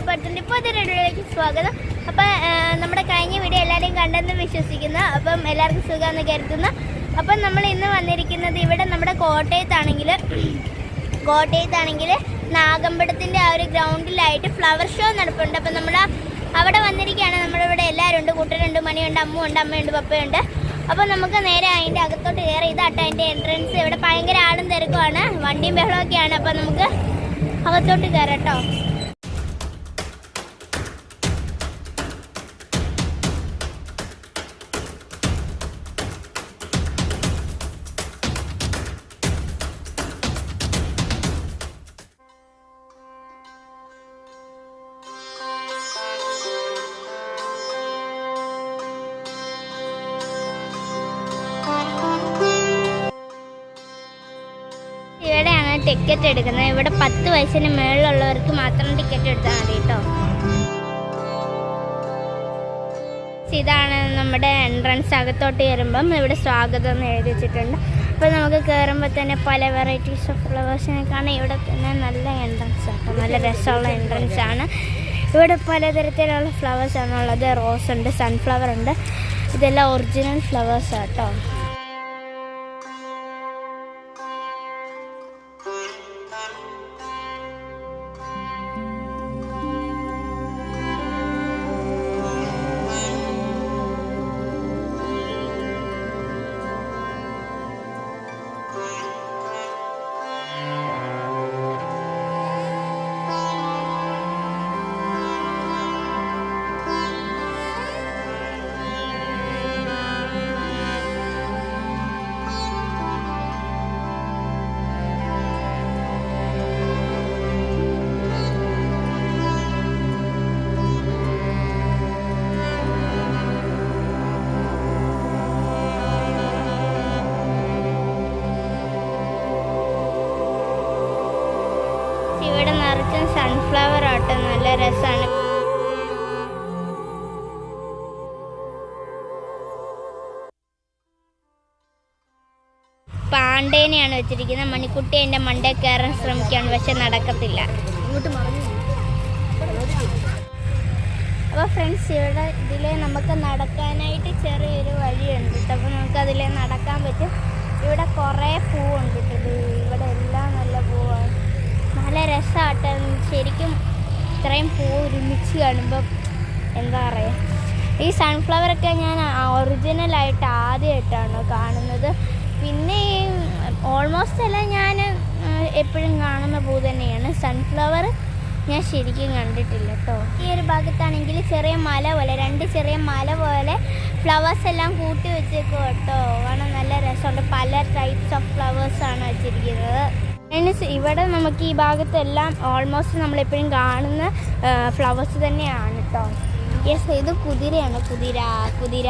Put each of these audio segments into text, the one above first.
പറ്റുന്നുണ്ട്. ഇപ്പോൾ ഒരു വീഡിയോയിലേക്ക് സ്വാഗതം. അപ്പം നമ്മുടെ കഴിഞ്ഞ വീഡിയോ എല്ലാവരെയും കണ്ടെന്ന് വിശ്വസിക്കുന്നു. അപ്പം എല്ലാവർക്കും സുഖമെന്ന് കരുതുന്നു. അപ്പം നമ്മൾ ഇന്ന് വന്നിരിക്കുന്നത് ഇവിടെ നമ്മുടെ കോട്ടയത്താണെങ്കിൽ നാഗമ്പടത്തിൻ്റെ ആ ഒരു ഗ്രൗണ്ടിലായിട്ട് ഫ്ലവർ ഷോ നടപ്പുണ്ട്. അപ്പം നമ്മൾ അവിടെ വന്നിരിക്കുകയാണ്. നമ്മളിവിടെ എല്ലാവരും ഉണ്ട്. കൂട്ടരുണ്ട്, മണിയുണ്ട്, അമ്മയുണ്ട്, പപ്പയുണ്ട്. അപ്പോൾ നമുക്ക് നേരെ അതിൻ്റെ അകത്തോട്ട് കയറി. ഇതാട്ടോ അതിൻ്റെ എൻട്രൻസ്. ഇവിടെ ഭയങ്കര ആളും തിരക്കുമാണ്, വണ്ടിയും ബഹളമൊക്കെയാണ്. അപ്പോൾ നമുക്ക് അകത്തോട്ട് കയറാം കേട്ടോ. ഇവിടെയാണ് ടിക്കറ്റ് എടുക്കുന്നത്. ഇവിടെ 10 വയസ്സിന് മുകളിലുള്ളവർക്ക് മാത്രം ടിക്കറ്റ് എടുത്താൽ മതി കേട്ടോ. ഇതാണ് നമ്മുടെ എൻട്രൻസ്. അകത്തോട്ട് കയറുമ്പം ഇവിടെ സ്വാഗതം എന്ന് എഴുതി വെച്ചിട്ടുണ്ട്. അപ്പോൾ നമുക്ക് കയറുമ്പോൾ തന്നെ പല വെറൈറ്റീസ് ഓഫ് ഫ്ലവേഴ്സിനെ കാണാം. ഇവിടെ തന്നെ നല്ല എൻട്രൻസ് ആണ്, നല്ല രസമുള്ള എൻട്രൻസ് ആണ്. ഇവിടെ പലതരത്തിലുള്ള ഫ്ലവേഴ്സാണുള്ളത്. റോസ് ഉണ്ട്, സൺഫ്ലവർ ഉണ്ട്. ഇതെല്ലാം ഒറിജിനൽ ഫ്ലവേഴ്സാണ് കേട്ടോ. ഇവിടെ നിറച്ചും സൺഫ്ലവർ ആട്ടോ, നല്ല രസമാണ്. പാണ്ടേനെയാണ് വെച്ചിരിക്കുന്നത്. മണിക്കുട്ടി അതിൻ്റെ മണ്ടേ കയറാൻ ശ്രമിക്കുകയാണ്, പക്ഷെ നടക്കത്തില്ല. അപ്പോൾ ഫ്രണ്ട്സ്, ഇവിടെ ഇതിലെ നമുക്ക് നടക്കാനായിട്ട് ചെറിയൊരു വഴിയുണ്ട് കേട്ടോ. അപ്പോൾ നമുക്കതിലെ നടക്കാൻ പറ്റും. ഇവിടെ കുറേ പൂവുണ്ട് കേട്ടോ. ഇവിടെ എല്ലാം നല്ല പൂവാണ്, നല്ല രസമാട്ടോ. ശരിക്കും ഇത്രയും പൂ ഒരുമിച്ച് കാണുമ്പോൾ എന്താ പറയുക, ഈ സൺഫ്ലവറൊക്കെ ഞാൻ ഒറിജിനലായിട്ട് ആദ്യമായിട്ടാണ് കാണുന്നത്. പിന്നെ ഈ ഓൾമോസ്റ്റ് എല്ലാം ഞാൻ എപ്പോഴും കാണുന്ന പൂ തന്നെയാണ്. സൺഫ്ലവർ ഞാൻ ശരിക്കും കണ്ടിട്ടില്ല കേട്ടോ. ഈ ഒരു ഭാഗത്താണെങ്കിൽ ചെറിയ മല പോലെ, 2 ചെറിയ മല പോലെ ഫ്ലവേഴ്സ് എല്ലാം കൂട്ടി വെച്ചേക്കും കേട്ടോ. കാണാൻ നല്ല രസമുണ്ട്. പല ടൈപ്സ് ഓഫ് ഫ്ലവേഴ്സാണ് വെച്ചിരിക്കുന്നത്. ഇവിടെ നമുക്ക് ഈ ഭാഗത്തെല്ലാം ഓൾമോസ്റ്റ് നമ്മളെപ്പോഴും കാണുന്ന ഫ്ലവേഴ്സ് തന്നെയാണ് കേട്ടോ. യെസ്, ഇത് കുതിരയാണ്. കുതിര.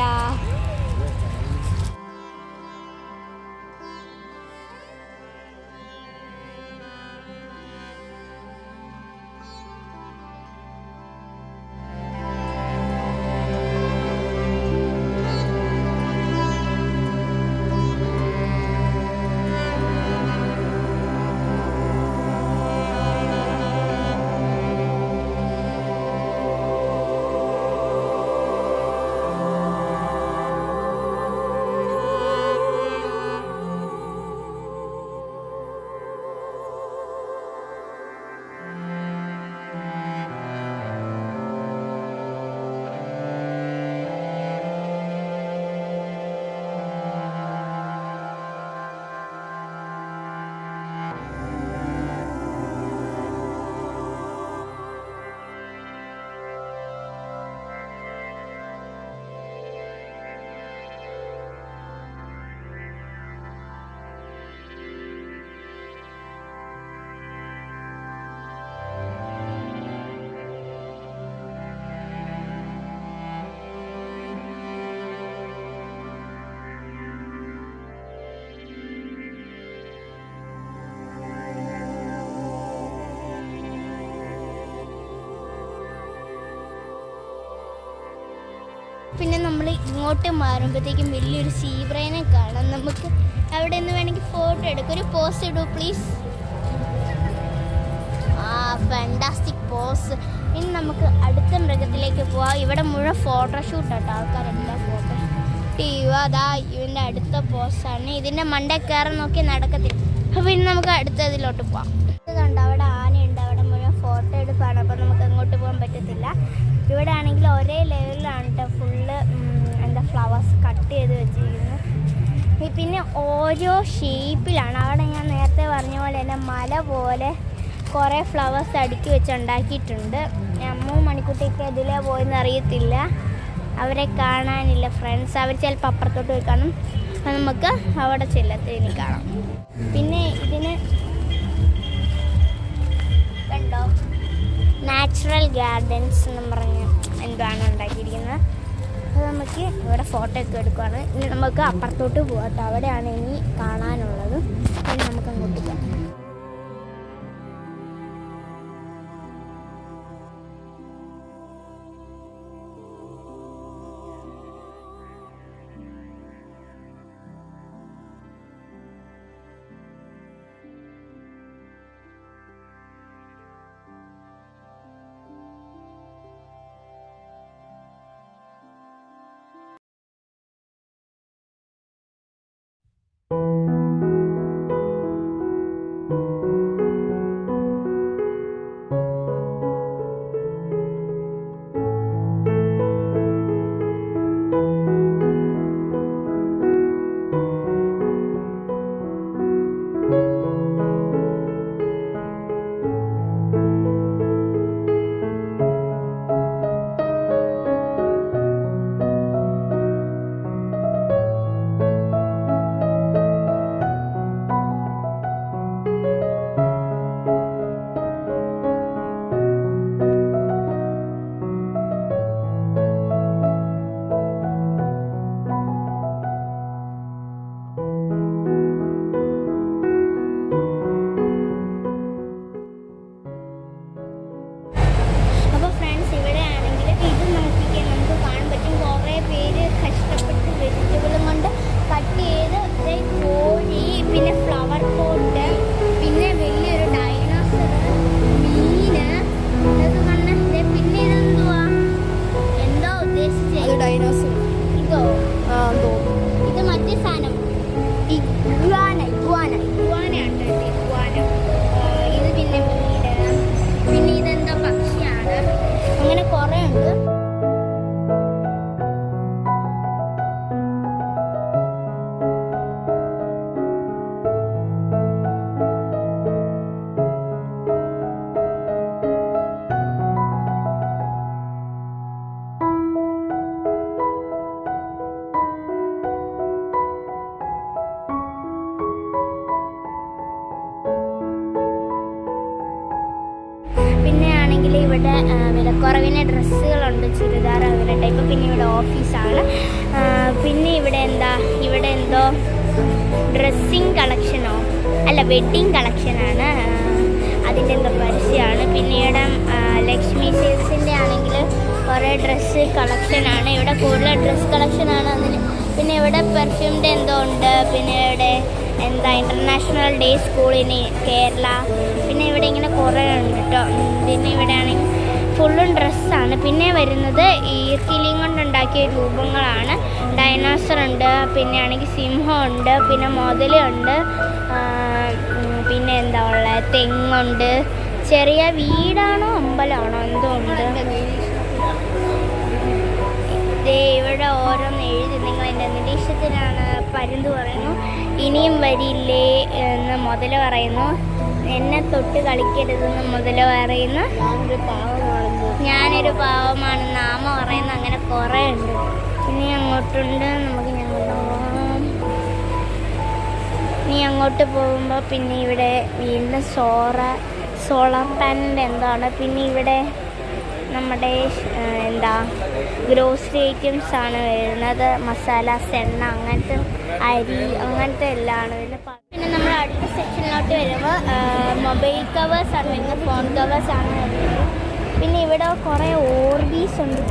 പിന്നെ നമ്മൾ ഇങ്ങോട്ട് മാറുമ്പോഴത്തേക്കും വലിയൊരു സീബ്രേനെ കാണാം. നമുക്ക് അവിടെ നിന്ന് വേണമെങ്കിൽ ഫോട്ടോ എടുക്കാം. ഒരു പോസ് ഇടൂ പ്ലീസ്. Fantastic pose. ഇനി നമ്മൾ നമുക്ക് അടുത്ത മൃഗത്തിലേക്ക് പോവാം. ഇവിടെ മുഴുവൻ ഫോട്ടോഷൂട്ട് കേട്ടോ, ആൾക്കാരെല്ലാം ഫോട്ടോ അതാ ഇവൻ്റെ അടുത്ത പോസ്റ്റാണ്. ഇതിൻ്റെ മണ്ടേ കയറാൻ നോക്കി നടക്കത്തില്ല. അപ്പോൾ ഇനി നമുക്ക് അടുത്തതിലോട്ട് പോവാം. ഇത് കണ്ടോ, അവിടെ ആനയുണ്ട്, അവിടെ മുഴുവൻ ഫോട്ടോ എടുപ്പാണ്. അപ്പോൾ നമുക്ക് അങ്ങോട്ട് പോകാൻ പറ്റത്തില്ല. ഇവിടെ ആണെങ്കിൽ ഒരേ ലെവലിലാണ് കേട്ടോ ഫുള്ള് എന്താ ഫ്ലവേഴ്സ് കട്ട് ചെയ്ത് വെച്ചിരിക്കുന്നത്. പിന്നെ ഓരോ ഷേപ്പിലാണ്. അവിടെ ഞാൻ നേരത്തെ പറഞ്ഞ പോലെ തന്നെ മല പോലെ കുറേ ഫ്ലവേഴ്സ് അടുക്കി വെച്ച് ഉണ്ടാക്കിയിട്ടുണ്ട്. അമ്മൂ മണിക്കുട്ടിക്ക് ഇതിലേ പോയെന്ന് അറിയത്തില്ല, അവരെ കാണാനില്ല ഫ്രണ്ട്സ്. അവർ ചിലപ്പോൾ അപ്പുറത്തോട്ട് പോയി കാണും. അപ്പം നമുക്ക് അവിടെ ചെല്ലത്തിന് കാണാം. പിന്നെ ഇതിന് കണ്ടോ, നാച്ചുറൽ ഗാർഡൻസ് എന്ന് പറഞ്ഞ് എന്താണ് ഉണ്ടാക്കിയിരിക്കുന്നത്. അപ്പോൾ നമുക്ക് ഇവിടെ ഫോട്ടോ ഒക്കെ എടുക്കുകയാണ്. ഇനി നമുക്ക് അപ്പുറത്തോട്ട് പോകാം. അവിടെയാണ് ഇനി കാണാനുള്ളത്. ഇനി നമുക്ക് അങ്ങോട്ട് പോകാം. ഇവിടെ വിലക്കുറവിന് ഡ്രസ്സുകളുണ്ട്, ചുരിദാർ അങ്ങനെ ടൈപ്പ്. പിന്നെ ഇവിടെ ഓഫീസാണ്. പിന്നെ ഇവിടെ എന്തോ ഡ്രസ്സിങ് കളക്ഷനോ അല്ല വെഡ്ഡിങ് കളക്ഷനാണ്, അതിൻ്റെ എന്തോ പരസ്യമാണ്. പിന്നെ ഇവിടെ ലക്ഷ്മി സെയിൽസിൻ്റെ ആണെങ്കിൽ കുറേ ഡ്രസ്സ് കളക്ഷനാണ്. ഇവിടെ കൂടുതൽ ഡ്രസ്സ് കളക്ഷനാണ് അതിന്. പിന്നെ ഇവിടെ പെർഫ്യൂമിൻ്റെ എന്തോ ഉണ്ട്. പിന്നെ ഇവിടെ ഇൻ്റർനാഷണൽ ഡേ സ്കൂളിന് കേരള. പിന്നെ ഇവിടെ ഇങ്ങനെ കുറേ ഉണ്ട് കേട്ടോ. പിന്നെ ഇവിടെ ആണെങ്കിൽ ഫുള്ളും ഡ്രസ്സാണ്. പിന്നെ വരുന്നത് ഈർക്കിലിയും കൊണ്ടുണ്ടാക്കിയ രൂപങ്ങളാണ്. ഡൈനോസർ ഉണ്ട്, പിന്നെ ആണെങ്കിൽ സിംഹമുണ്ട്, പിന്നെ മുതലുണ്ട്, പിന്നെ എന്താ ഉള്ളത് തെങ്ങുണ്ട്, ചെറിയ വീടാണോ അമ്പലമാണോ എന്തോ ഉണ്ട്. ഇവിടെ ഓരോന്ന് എഴുതി. നിങ്ങൾ എൻ്റെ നിരീക്ഷണത്തിലാണ്. പരുന്ത് പറയുന്നു ഇനിയും വരില്ലേ എന്ന് മുതല പറയുന്നു. എന്നെ തൊട്ട് കളിക്കരുതെന്ന് മുതല പറയുന്നു. ഞാനൊരു പാവമാണെന്ന് ആമ പറയുന്നു. അങ്ങനെ കുറേ ഉണ്ട്. ഇനി അങ്ങോട്ടുണ്ട്. നമുക്ക് ഇനി അങ്ങോട്ട് പോകുമ്പോൾ പിന്നെ ഇവിടെ വീണ്ടും സോളാർ പാനലിൻ്റെ എന്താണ്. പിന്നെ ഇവിടെ നമ്മുടെ ഗ്രോസറി ഐറ്റംസ് ആണ് വരുന്നത്. മസാലാസ്, എണ്ണ, അങ്ങനത്തെ അരി, അങ്ങനത്തെ എല്ലാം ആണ് വരുന്നത്. പിന്നെ നമ്മൾ അടുത്ത സെക്ഷനിലോട്ട് വരുമ്പോൾ മൊബൈൽ കവേഴ്സ് ആണ് വരുന്നത്, ഫോൺ കവേഴ്സ് ആണ് വരുന്നത്. പിന്നെ ഇവിടെ കുറേ ഓർബീസ് ഉണ്ട്,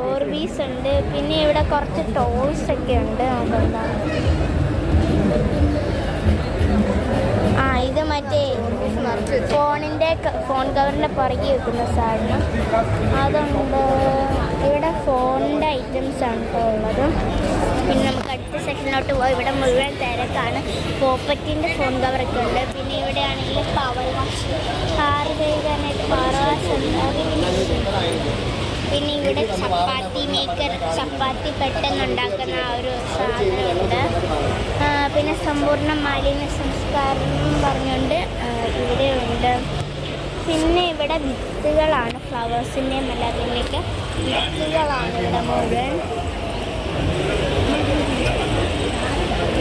ഓർബീസ് ഉണ്ട്. പിന്നെ ഇവിടെ കുറച്ച് ടോയ്സ് ഒക്കെ ഉണ്ട്. ഇത് മറ്റേ ഫോൺ കവറിൻ്റെ പുറകെ വെക്കുന്ന സാധനം അതുണ്ട്. ഇവിടെ ഫോണിൻ്റെ ഐറ്റംസ് ആണ് ഇപ്പോൾ ഉള്ളത്. പിന്നെ നമുക്ക് അടുത്ത സെക്ഷനിലോട്ട് പോകാം. ഇവിടെ മുഴുവൻ തിരക്കാണ്. പോപ്പറ്റിൻ്റെ ഫോൺ കവറൊക്കെ ഉണ്ട്. പിന്നെ ഇവിടെ ആണെങ്കിൽ പവർ വാഷ്, കാറ് കഴുകാനായിട്ട് പവർ വാഷ് ഉണ്ട്. പിന്നെ ഇവിടെ ചപ്പാത്തി മേക്കർ, ചപ്പാത്തി പെട്ടെന്ന് ഉണ്ടാക്കുന്ന ആ ഒരു സാധനമുണ്ട്. പിന്നെ സമ്പൂർണ്ണ മാലിന്യ സംസ്കാരം പറഞ്ഞുകൊണ്ട് ഇവിടെ ഉണ്ട്. പിന്നെ ഇവിടെ വിത്തുകളാണ്, ഫ്ലവേഴ്സിൻ്റെയും എല്ലാത്തിൻ്റെയൊക്കെ വിത്തുകളാണ് ഇവിടെ മുഴുവൻ.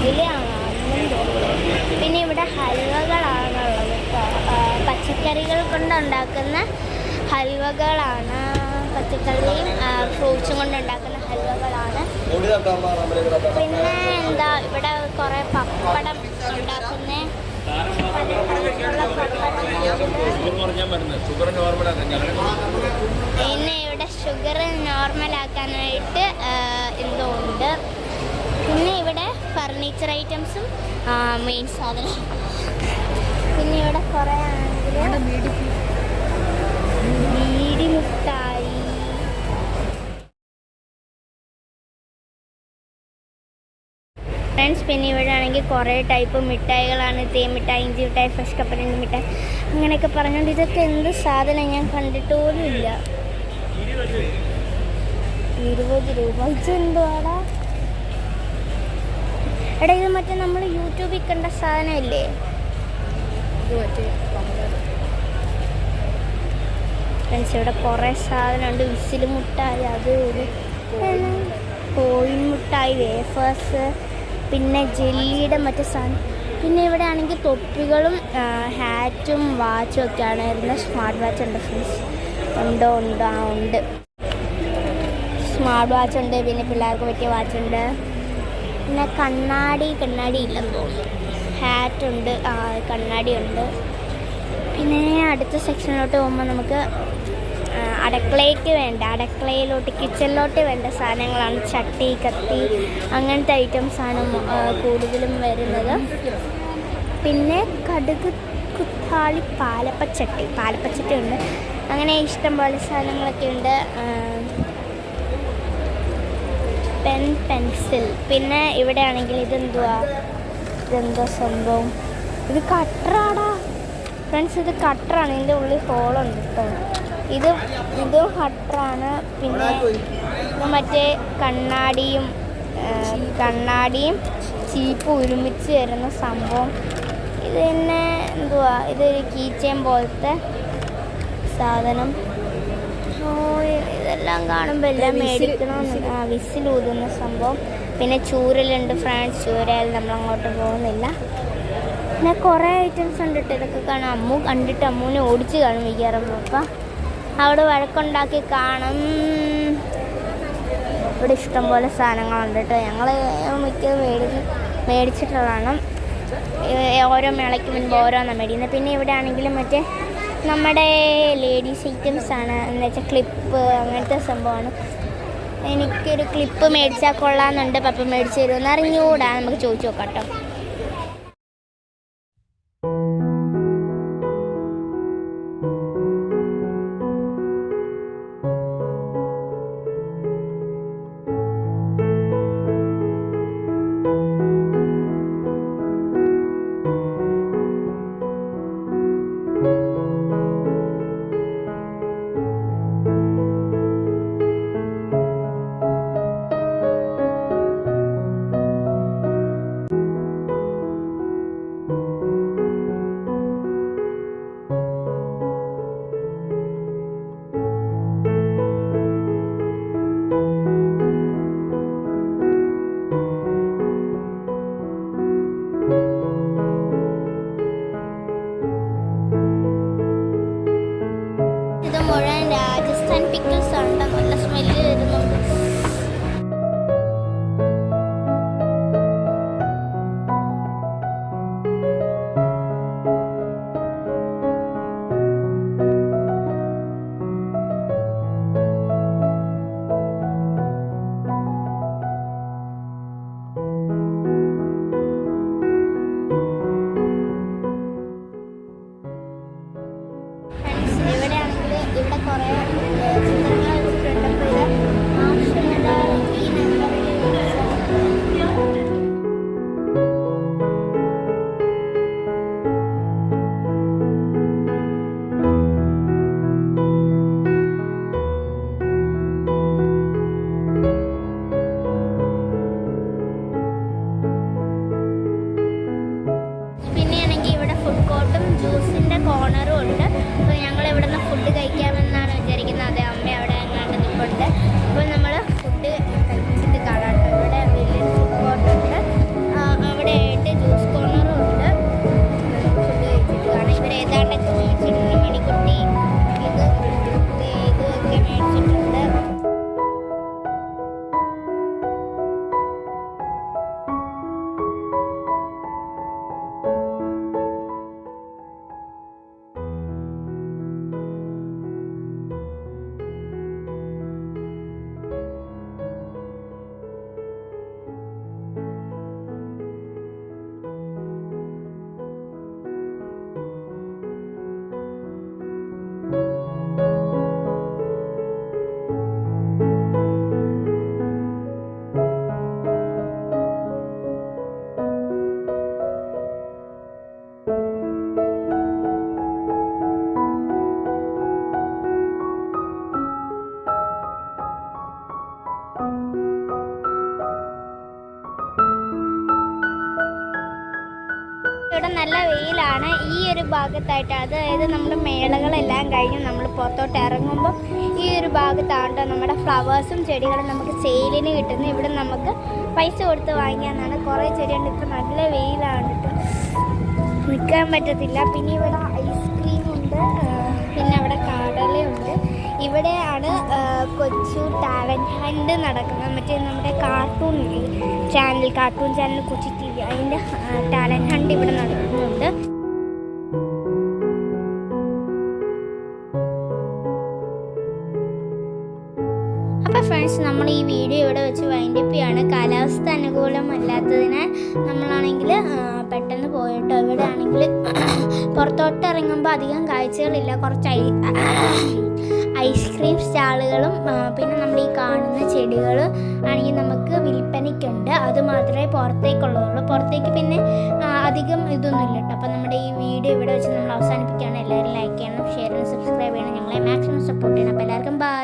ഇതിലാണ്. പിന്നെ ഇവിടെ ഹൽവകളാണുള്ളത്. പച്ചക്കറികൾ കൊണ്ടുണ്ടാക്കുന്ന ഹൽവകളാണ്. പച്ചക്കറിയും ഫ്രൂട്ട്സും കൊണ്ടുണ്ടാക്കുന്ന ഹൽവകളാണ്. പിന്നെ എന്താ ഇവിടെ കുറേ പപ്പടം ഉണ്ടാക്കുന്ന പിന്നെ ഇവിടെ ഷുഗർ നോർമലാക്കാനായിട്ട് എന്തോ ഉണ്ട്. പിന്നെ ഇവിടെ ഫർണിച്ചർ ഐറ്റംസും മെയിൻ സാധനം. പിന്നെ ഇവിടെ കുറേ ആണെങ്കിൽ ബീഡി മിഠായി. ഫ്രണ്ട്സ്, പിന്നെ ഇവിടെ ആണെങ്കിൽ കുറേ ടൈപ്പ് മിഠായികളാണ്. തേമിഠായി, ഇഞ്ചി മിഠായി, ഫ്രഷ് കപ്പലണ്ടി മിഠായി, അങ്ങനെയൊക്കെ പറഞ്ഞുകൊണ്ട് ഇതൊക്കെ എന്ത് സാധനം ഞാൻ കണ്ടിട്ട് പോലും ഇല്ല. 20 രൂപ. ഇതെന്തുവാടാ? എടാ, ഇത് മറ്റേ നമ്മൾ യൂട്യൂബിൽ കണ്ട സാധനമില്ലേ? ഫ്രണ്ട്സ്, ഇവിടെ കുറേ സാധനമുണ്ട്. വിസിൽ മുട്ടായി, അത് ഒരു കോഴിൻ മുട്ടായി, വേഫേഴ്സ്, പിന്നെ ജെല്ലിയുടെ മറ്റേ സാധനം. പിന്നെ ഇവിടെ ആണെങ്കിൽ തൊപ്പികളും ഹാറ്റും വാച്ചും ഒക്കെയാണ് വരുന്നത്. സ്മാർട്ട് വാച്ച് ഉണ്ട് ഫ്രണ്ട്സ്. ഉണ്ട് സ്മാർട്ട് വാച്ച് ഉണ്ട്. പിന്നെ പിള്ളേർക്ക് പറ്റിയ വാച്ചുണ്ട്. പിന്നെ കണ്ണാടി ഇല്ലെന്ന് തോന്നുന്നു. ഹാറ്റുണ്ട്, കണ്ണാടി ഉണ്ട്. പിന്നെ അടുത്ത സെക്ഷനിലോട്ട് പോകുമ്പോൾ നമുക്ക് അടുക്കളയിലോട്ട് കിച്ചണിലോട്ട് വേണ്ട സാധനങ്ങളാണ്. ചട്ടി, കത്തി, അങ്ങനത്തെ ഐറ്റംസാണ് കൂടുതലും വരുന്നത്. പിന്നെ കടുക് കുത്താളി, പാലപ്പച്ചട്ടി ഉണ്ട്. അങ്ങനെ ഇഷ്ടം പോലെ സാധനങ്ങളൊക്കെ ഉണ്ട്. പെൻസിൽ. പിന്നെ ഇവിടെ ആണെങ്കിൽ ഇതെന്തോ സംഭവം. ഇത് കട്ടറാടാ ഫ്രണ്ട്സ്, ഇത് കട്ടറാണ്. ഇതിൻ്റെ ഉള്ളിൽ ഹോളുണ്ട് കേട്ടോ. ഇതും കട്ടറാണ്. പിന്നെ മറ്റേ കണ്ണാടിയും ചീപ്പും ഒരുമിച്ച് വരുന്ന സംഭവം. ഇത് തന്നെ ഇതൊരു കീച്ചെയിൻ പോലത്തെ സാധനം. ഇതെല്ലാം കാണുമ്പോൾ എല്ലാം മേടിക്കണമെന്ന്. വിസിലൂതുന്ന സംഭവം. പിന്നെ ചൂരലുണ്ട് ഫ്രണ്ട്സ്. ചൂരൽ നമ്മളങ്ങോട്ട് പോകുന്നില്ല. പിന്നെ കുറേ ഐറ്റംസ് ഉണ്ട് കേട്ടോ. ഇതൊക്കെ കാണാം. അമ്മു കണ്ടിട്ട് അമ്മൂനെ ഓടിച്ച് കാണും മിക്കവാറും. അപ്പം അവിടെ വഴക്കുണ്ടാക്കി കാണും. ഇവിടെ ഇഷ്ടംപോലെ സാധനങ്ങളുണ്ട് കേട്ടോ. ഞങ്ങൾ മിക്കത് മേടിച്ചിട്ടുള്ളതാണ്. ഓരോ മേളയ്ക്ക് മുൻപ് ഓരോന്നാണ് മേടിക്കുന്നത്. പിന്നെ ഇവിടെ ആണെങ്കിലും മറ്റേ നമ്മുടെ ലേഡീസ് ഐറ്റംസ് ആണ്. എന്ന് വെച്ചാൽ ക്ലിപ്പ്, അങ്ങനത്തെ സംഭവമാണ്. എനിക്കൊരു ക്ലിപ്പ് മേടിച്ചാൽ കൊള്ളാമെന്നുണ്ട്. പപ്പ മേടിച്ച് തരുമെന്ന് അറിഞ്ഞുകൂടാ. നമുക്ക് ചോദിച്ചു നോക്കാം കേട്ടോ. മുഴുവൻ രാജസ്ഥാൻ പിക്കിൾസ് ഉണ്ട്. നല്ല സ്മെല്ല് വരുന്നുണ്ട്. കുറേ ചിത്രങ്ങൾ വെച്ചിട്ടുണ്ട്. അപ്പോൾ ഇത് ആവശ്യമുള്ള ഈ നമ്പറിൽ ജ്യൂസിൻ്റെ കോർണറും ഉണ്ട്. അപ്പോൾ ഞങ്ങൾ ഇവിടെ നിന്ന് ഫുഡ് കഴിക്കാമെന്നാണ് വിചാരിക്കുന്നത്. അതെ, അമ്മ അവിടെ എങ്ങാണ്ട് നിൽപ്പുണ്ട്. അപ്പോൾ നമ്മൾ ഫുഡ് കഴിച്ചിട്ട് കാണാം. ഇവിടെ വലിയൊരു ഫുഡ് കോർട്ടുണ്ട്, അവിടെ ആയിട്ട് ജ്യൂസ് കോർണറും ഉണ്ട്. ഫുഡ് കഴിച്ചിട്ട് കാണാം. ഇവർ ഏതാണ്ടൊക്കെ മേടിച്ചിട്ടുണ്ട്. മണിക്കുട്ടി ഇതൊക്കെ മേടിച്ചിട്ടുണ്ട്. ഇവിടെ നല്ല വെയിലാണ്. ഈ ഒരു ഭാഗത്തായിട്ട്, അതായത് നമ്മുടെ മേളകളെല്ലാം കഴിഞ്ഞ് നമ്മൾ പുറത്തോട്ട് ഇറങ്ങുമ്പോൾ ഈ ഒരു ഭാഗത്താണ് നമ്മുടെ ഫ്ലവേഴ്സും ചെടികളും നമുക്ക് സെയിലിന് കിട്ടുന്നത്. ഇവിടെ നമുക്ക് പൈസ കൊടുത്ത് വാങ്ങിയാന്നാണ്. കുറേ ചെടിയുണ്ട്. ഇപ്പം നല്ല വെയിലാണ് കേട്ടോ, നിൽക്കാൻ പറ്റത്തില്ല. പിന്നെ ഇവിടെ ഐസ്ക്രീം ഉണ്ട്, പിന്നെ അവിടെ കടലയുണ്ട്. ഇവിടെയാണ് കൊച്ചു ടാലൻറ്റ് ഹണ്ട് നടക്കുന്നത്. മറ്റേ നമ്മുടെ കാർട്ടൂൺ ചാനൽ കൊച്ചു TV, അതിൻ്റെ ടാലൻറ്റ് ഹണ്ട് ഇവിടെ നടക്കുന്നുണ്ട്. അപ്പോൾ ഫ്രണ്ട്സ്, നമ്മൾ ഈ വീഡിയോ ഇവിടെ വെച്ച് വൈൻഡപ്പ് ചെയ്യാണ്. കാലാവസ്ഥ അനുകൂലമല്ലാത്തതിനാൽ നമ്മളാണെങ്കിൽ പെട്ടെന്ന് പോയിട്ടോ. ഇവിടെ ആണെങ്കിൽ പുറത്തോട്ട് ഇറങ്ങുമ്പോൾ അധികം കാഴ്ചകളില്ല. കുറച്ച് ഐസ്ക്രീം സ്റ്റാളുകളും പിന്നെ നമ്മൾ ഈ കാണുന്ന ചെടികൾ ആണെങ്കിൽ നമുക്ക് വിൽപ്പനയ്ക്കുണ്ട്. അത് മാത്രമേ പുറത്തേക്കുള്ളൂ. പുറത്തേക്ക് പിന്നെ അധികം ഇതൊന്നുമില്ല കേട്ടോ. അപ്പോൾ നമ്മുടെ ഈ വീഡിയോ ഇവിടെ വെച്ച് നമ്മൾ അവസാനിപ്പിക്കുകയാണ്. എല്ലാവരും ലൈക്ക് ചെയ്യണം, ഷെയർ ചെയ്യണം, സബ്സ്ക്രൈബ് ചെയ്യണം. ഞങ്ങളെ മാക്സിമം സപ്പോർട്ട് ചെയ്യണം. അപ്പോൾ എല്ലാവർക്കും ബൈ.